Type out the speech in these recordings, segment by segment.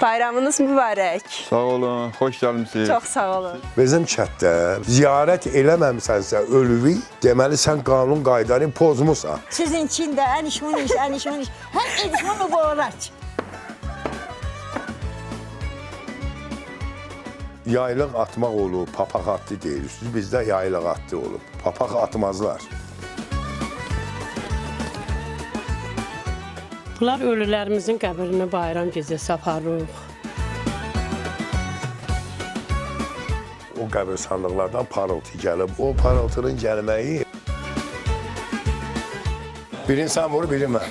Bayramınız mübarək. Sağ olun, xoş gəlmisiniz. Çox sağ olun. Bizim kənddə ziyarət eləməmisənsə ölüvi, deməli sən qanun qaydanı pozmusan. Sizin için de enişmuniş. Hem enişmunu boğulaç. Yaylıq atmaq olub, papaq atdı deyirsiniz. Bizdə yaylıq atdı olub. Papaq atmazlar. Bunlar ölülərimizin qəbrini bayram gecəsi aparırıq. O qəbirstanlıqlardan parıltı gəlib. O parıltının gəlməyi bir insan vur, biri mən.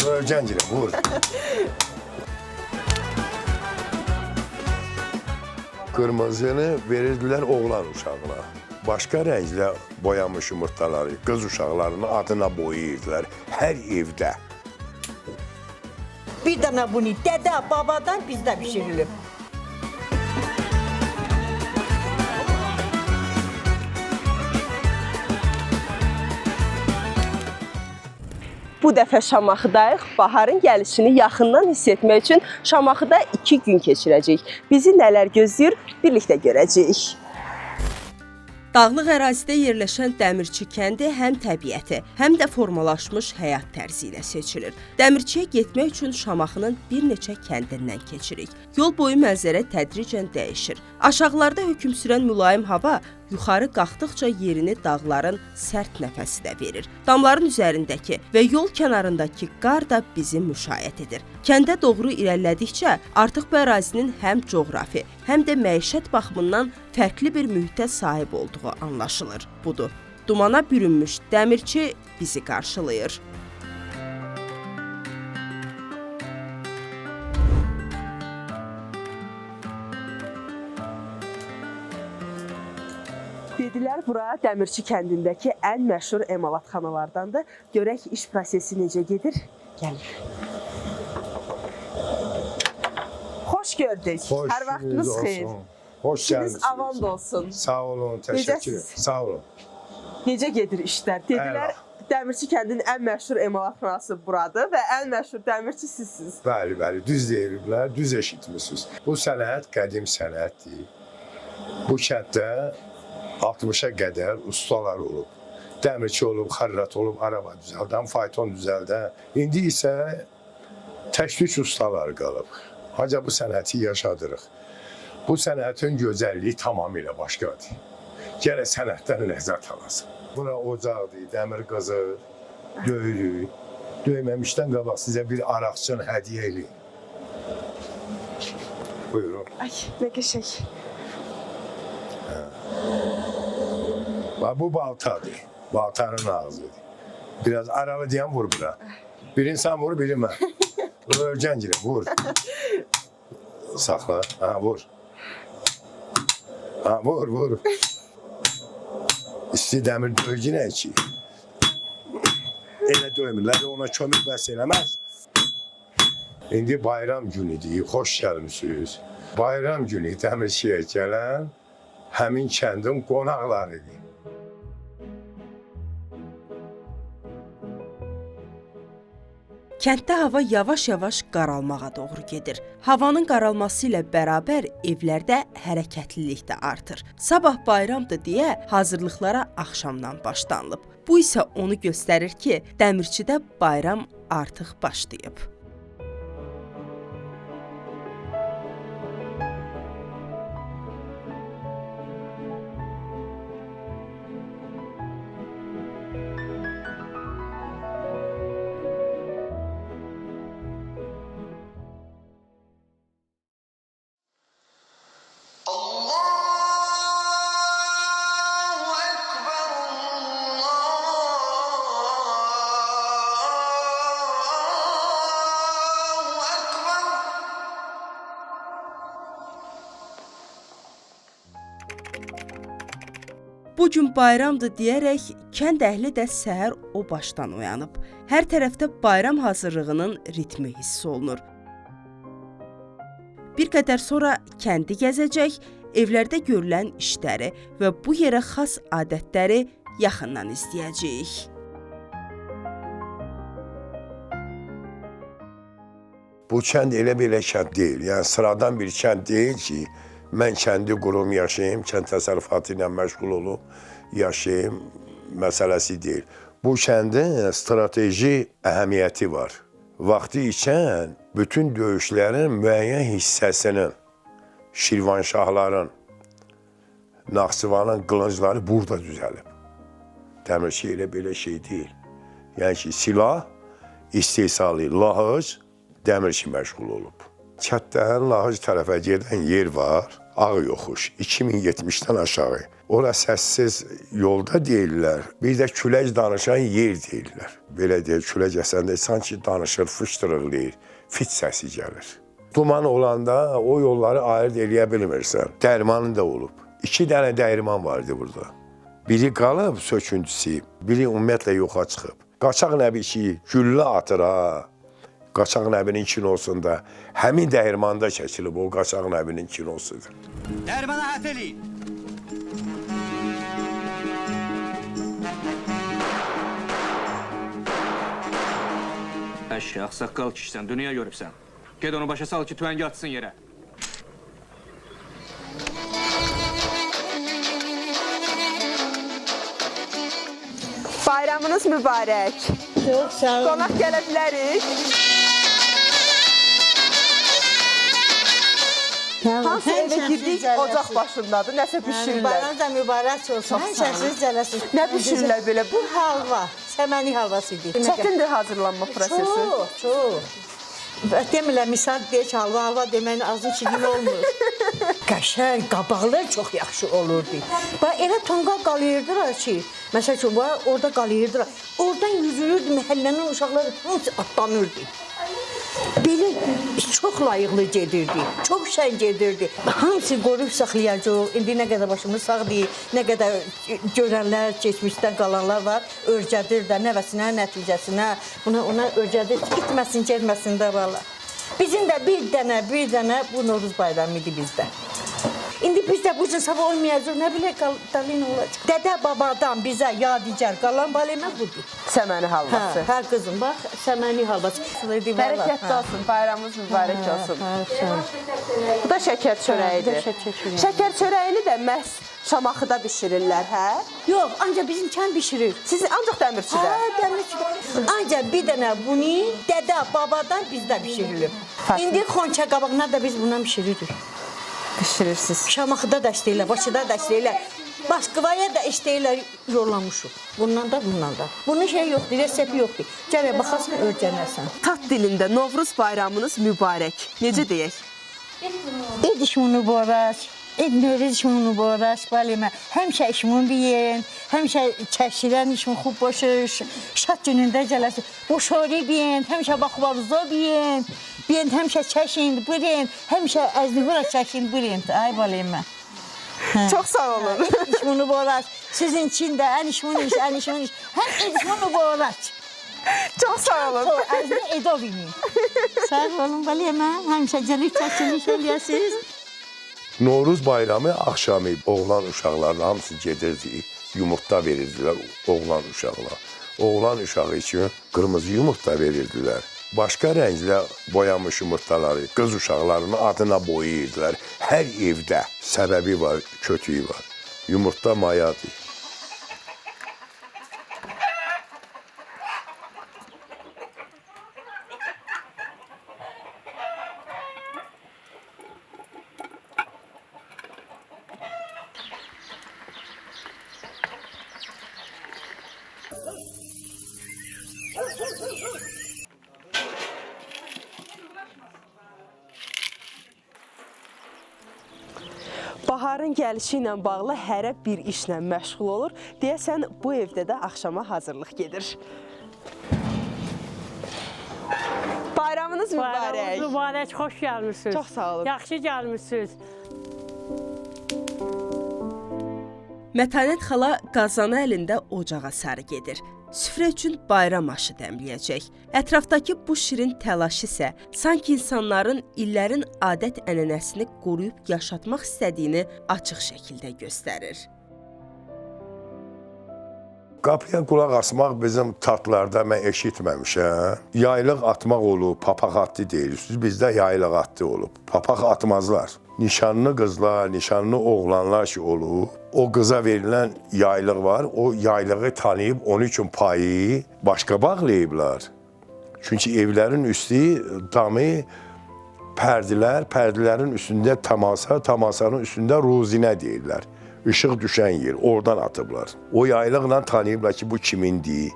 Öləcən girə, vur. Qırmızını verirdilər oğlan uşağına. Başqa rənglə boyamış yumurtaları qız uşaqlarının adına boyayırdılar hər evdə. Bir tane bunu dede babadan bizde pişirilir. Bu dəfə Şamaxıdayıq. Baharın gəlişini yaxından hiss etmək üçün Şamaxıda 2 gün keçirəcəyik. Bizi nələr gözləyir, birlikdə görəcəyik. Dağlıq ərazidə yerləşən Dəmirçi kəndi həm təbiəti, həm də formalaşmış həyat tərzi ilə seçilir. Dəmirçiyə getmək üçün Şamaxının bir neçə kəndindən keçirik. Yol boyu mənzərə tədricən dəyişir. Aşağılarda hökm sürən mülayim hava yuxarı qalxdıqca yerini dağların sərt nəfəsi də verir. Damların üzərindəki və yol kənarındakı qar da bizi müşayiət edir. Kəndə doğru irəlilədikcə artıq bu ərazinin həm coğrafi, həm də məişət baxımından fərqli bir mühitə sahib olduğu anlaşılır. Budur, dumana bürünmüş Dəmirçi bizi qarşılayır. Dedilər, bura Dəmirçi kəndindəki ən məşhur emalatxanalardandır. Görək iş prosesi necə gedir? Gəlin. Xoş gördük. Xoş Hər vaxtınız xeyir. Xoş İşiniz gəlmisiniz. avan da olsun. Sağ olun, təşəkkür ederim. Sağ olun. Necə gedir işlər? Dedilər, Dəmirçi kəndinin ən məşhur emalatxanası buradır və ən məşhur dəmirçi sizsiniz. Bəli, bəli, düz deyirlər, düz eşitmişsiniz. Bu sənət qədim sənətdir. Bu kənddə 60-a qədər ustalar olub. Dəmirçi olub, xarrat olub, araba düzəldən, fayton düzəldən. İndi isə təşviş ustalar qalıb. Ancaq bu sənəti yaşadırıq. Bu sənətin gözəlliyi tamamilə başqadır. Gələ sənətdən ləzzət alasın. Buna ocaqdır, dəmir qızır, döyürük. Döyməmişdən qabaq sizə bir araqçın hədiyyə eləyim. Buyurun. Ay, nə qəşəng. Bu baltadır. Baltanın ağzıdır. Biraz aralı deyən vur bura. Bir insan vur, biri mən. Öləcən girə, vur. Saxla. Ha, vur. Ha, vur, vur. İsti dəmir döyücü nə ki? Elə döymürlər, ona kömür bəs eləməz. İndi bayram günüdür, xoş gəlmişsiniz. Bayram günü Dəmirçiyə gələn həmin kəndin qonaqlarıdır. Kənddə hava yavaş-yavaş qaralmağa doğru gedir. Havanın qaralması ilə bərabər evlərdə hərəkətlilik də artır. Sabah bayramdır deyə hazırlıqlara axşamdan başlanılıb. Bu isə onu göstərir ki, Dəmirçidə bayram artıq başlayıb. Bugün bayramdır deyərək kənd əhli də səhər o başdan oyanıb. Hər tərəfdə bayram hazırlığının ritmi hiss olunur. Bir qədər sonra kəndi gəzəcək, evlərdə görülən işləri və bu yerə xas adətləri yaxından izləyəcəyik. Bu kənd elə belə kənd deyil. Yəni sıradan bir kənd deyil ki, mən kəndi qurum, yaşayayım, kənd təsərrüfatı ilə məşğul olub, yaşayayım məsələsi deyil. Bu kəndin strateji əhəmiyyəti var. Vaxtı ikən bütün döyüşlərin müəyyən hissəsinin, Şirvanşahların, Naxçıvanın qılıncları burada düzəlib. Dəmirçi elə belə şey deyil. Yəni ki, silah istehsalı Lahıc, dəmirçi məşğul olub. Kətdən Lahıc tərəfə gedən yer var, Ağ Yoxuş, 2070-dən aşağı. Ora səssiz yolda deyirlər, bir də külək danışan yer deyirlər. Belə deyir, külək əsəndə sanki danışır, fışdırıqlayır, fit səsi gəlir. Duman olanda o yolları ayırt eləyə bilmirsən. Dərmanı da olub. 2 dənə dəyirman vardı burada. Biri qalıb söküntüsü, biri ümumiyyətlə yoxa çıxıb. Qaçaq nəbi ki, güllə atır ha. Qaçaq nəbinin kinosunda həmin dəyirmanda çəkilib o Qaçaq nəbinin kinosudur. Dərmana hət eləyin. Əşya, ağsaqqal kişisən, dünya görübsən. Ged onu başa sal ki, tüvəngi atsın yerə. Bayramınız mübarək. Çox sağ olun. Qonaq gələ bilərik. Hansı evə girdik, ocaq başındadır, nəsə bişirirlər. Bayram da mübarək olsun. Həmişə siz cələsiniz. Nə bişirirlər belə? Bu halva, səməni halvasıdır. Çətindir hazırlanma prosesi. Çox. Demirlər, misal deyək halva deməyin ağzın çiğin olmur. Qəşəng, qabaqlar çox yaxşı olurdu. Bax, elə tonqal qalayırdılar ki, məsəl üçün, orada qalayırdılar. Oradan yüzülürdü, məhəllənin uşaqları hamısı atlanırdı. Belə çox layıqlı gedirdi, çox şən gedirdi. Hamısı qoruyub saxlayacaq. İndi nə qədər başımız sağdır, nə qədər görənlər, keçmişdən qalanlar var, örgədir də nəvəsinə, nəticəsinə. Ona örgədir, itməsin, gəlməsin də valla. Bizim də bir dənə bu Novruz bayramı idi bizdə. İndi biz də bu cür sabah olmayacaq, nə bilək dalin olacaq. Dədə babadan bizə yadigar qalan balemə budur. Səməni halvası. Hə, qızım, bax, səməni halvası. Bərəkətli olsun, bayramımız mübarək olsun. Bu da şəkər çörəyidir. Şəkər çörəyini də məhz Şamaxıda bişirirlər, hə? Yox, ancaq bizim kənd bişirir. Siz ancaq dəmirçidə? Hə, dəmirçidə. Ancaq bir dənə bunu dədə babadan bizdə bişirilir. İndi xonça qabağına da biz bundan bişiririk. Bişirirsiniz. Şamaxıda da işləyirlər, Bakıda da işləyirlər. Başqıvaya da işləyirlər, yollamışıq. Bundan da. Bunun şey yoxdur, resepti yoxdur. Gələk, baxasın, örgənərsən. Tat dilində Novruz bayramınız mübarək. Necə deyək? Edişmin mübarək. Edişmin mübarək, balimə. Həmişə işmin biyin, həmişə çəkilən işmin xub başı, şat günündə gələsin. Boşori biyin, həmişə baxvaruzo biyin. Biyin, həmişə çəkin, birin. Həmişə əznivura çəkin, birin. Ay balimə. Çox sağ olun. İşmin mübarək. Sizin için də ən işmin iş. Həm edişmin mübarək. Çox sağ olun. Əzni edovinin. Sağ olun balimə. Həmişə gəlib çəkinlik eləyəsiniz. Novruz bayramı axşamı oğlan uşaqların hamısı gedirdi, yumurta verirdilər oğlan uşaqlar. Oğlan uşağı üçün qırmızı yumurta verirdilər. Başqa rənglə boyamış yumurtaları qız uşaqlarının adına boyayırdılar. Hər evdə səbəbi var, kötüyü var. Yumurta mayadır. Baharın gəlişi ilə bağlı hərə bir işlə məşğul olur. Deyəsən, bu evdə də axşama hazırlıq gedir. Bayramınız mübarək. Bayramınız mübarək, xoş gəlmişsiniz. Çox sağ olun. Yaxşı gəlmişsiniz. Mətanət xala qazanı əlində ocağa sarı gedir. Süfrə üçün bayram aşı dəmləyəcək. Ətrafdakı bu şirin təlaşı isə sanki insanların illərin adət-ənənəsini qoruyub yaşatmaq istədiyini açıq şəkildə göstərir. Qapıya qulaq asmaq bizim tatlarda mən eşitməmişəm. Yaylıq atmaq olub, papaq atdı deyirsiniz. Bizdə yaylıq atdı olub. Papaq atmazlar. Nişanlı qızlar, nişanlı oğlanlar ki olub, o qıza verilən yaylıq var. O yaylığı tanıyıb, onun üçün payı başqa bağlayıblar. Çünki evlərin üstü, damı, pərdilər, pərdələrin üstündə tamasa, tamasanın üstündə ruzinə deyirlər. Işıq düşən yer, oradan atıblar. O yaylıqla tanıyıblar ki, bu kimindir.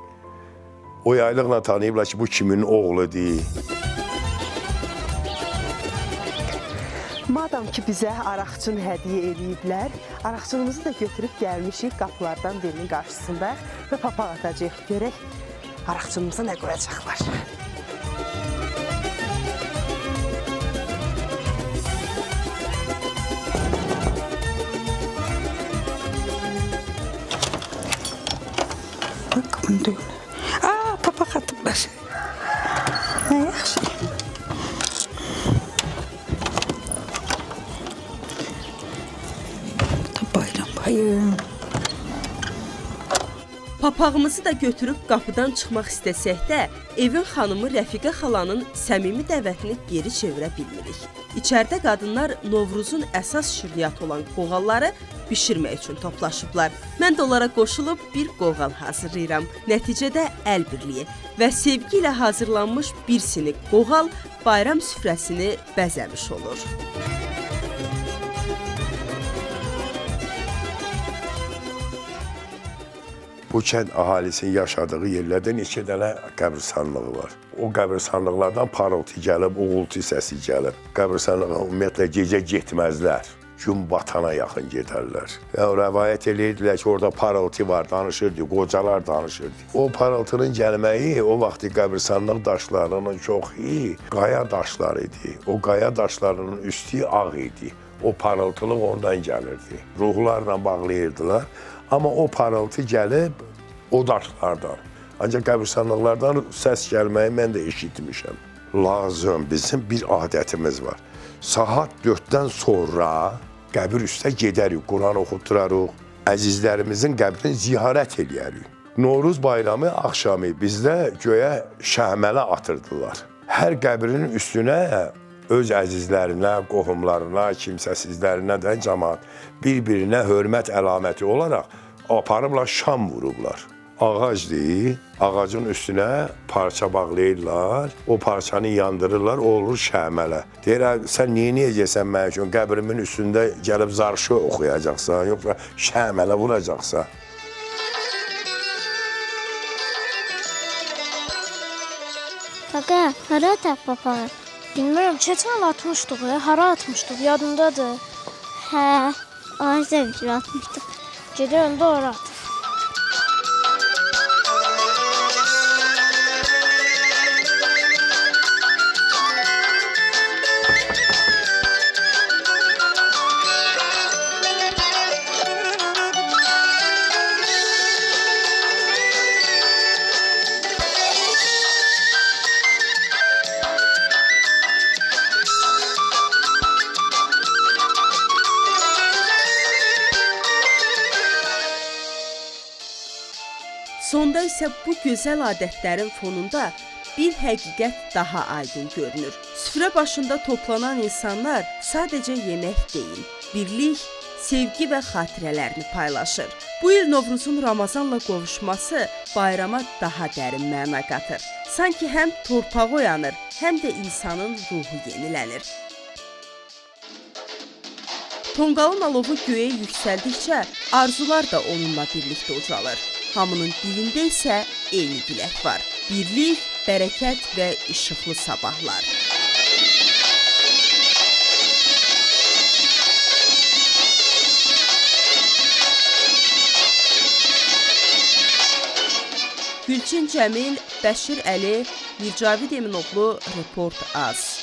O yaylıqla tanıyıblar ki, bu kimin oğludur. Madam ki, bizə araqçını hədiyyə eləyiblər, araqçınımızı da götürüb gəlmişik qapılardan birinin qarşısında və papaq atacaq. Görək, araqçınımıza nə qoyacaqlar. Qapını döyün. Papaq atıblar. Nə yaxşı. Bayram bayım. Papağımızı da götürüb qapıdan çıxmaq istəsək də, evin xanımı Rəfiqə xalanın səmimi dəvətini geri çevirə bilmirik. İçəridə qadınlar Novruzun əsas şirniyyatı olan qoğalları bişirmək üçün toplaşıblar. Mən də onlara qoşulub bir qoğal hazırlayıram. Nəticədə əl birliyi və sevgi ilə hazırlanmış bir sinik qoğal bayram süfrəsini bəzəmiş olur. Bu kənd əhalisinin yaşadığı yerlərdə neçə dənə qəbirstanlığı var. O qəbirstanlıqlardan parıltı gəlib, uğultu səsi gəlib. Qəbirstanlığa ümumiyyətlə gecə getməzlər. Gün batana yaxın gedərlər. Rəvayət edirdilər ki, orada parıltı var, danışırdı, qocalar danışırdı. O parıltının gəlməyi o vaxtı qəbirstanlıq daşlarının çoxu qaya daşları idi. O qaya daşlarının üstü ağ idi. O parıltılıq ondan gəlirdi. Ruhlarla bağlayırdılar. Amma o parıltı gəlib o daşlardan. Ancaq qəbirstanlıqlardan səs gəlməyi mən də eşitmişəm. Lazım, bizim bir adətimiz var. Saat 4-dən sonra qəbir üstə gedərik, Quran oxuturarıq, əzizlərimizin qəbrini ziyarət edərik. Novruz bayramı axşamı bizdə göyə şəhmələ atırdılar. Hər qəbrin üstünə öz əzizlərinə, qohumlarına, kimsəsizlərinə də cəmaat bir-birinə hörmət əlaməti olaraq aparıblar, şam vurublar. Ağacdır, ağacın üstünə parça bağlayırlar, o parçanı yandırırlar, o olur şəhmələ. Deyirlər, sən niyə necəsən mən üçün, qəbrimin üstündə gəlib zarşı oxuyacaqsan, yoxsa şəhmələ vuracaqsan? Qaqa, hara ataq papağı? Bilmirəm, keçən il atmışdıq, hara atmışdıq, yadımdadır. Hə, ağac evcili atmışdıq. Gedirəm də ora atır. Sonda isə bu gözəl adətlərin fonunda bir həqiqət daha aydın görünür. Süfrə başında toplanan insanlar sadəcə yemək deyil, birlik, sevgi və xatirələrini paylaşır. Bu il Novruzun Ramazanla qovuşması bayrama daha dərin məna qatır. Sanki həm torpaq oyanır, həm də insanın ruhu yenilənir. Tonqalın alovu göyə yüksəldikcə arzular da onunla birlikdə ucalır. Hamının dilində isə eyni dilək var. Birlik, bərəkət və işıqlı sabahlar. Gülçin Cəmil, Bəşir Əli, Mircavid Eminoğlu, Report Az.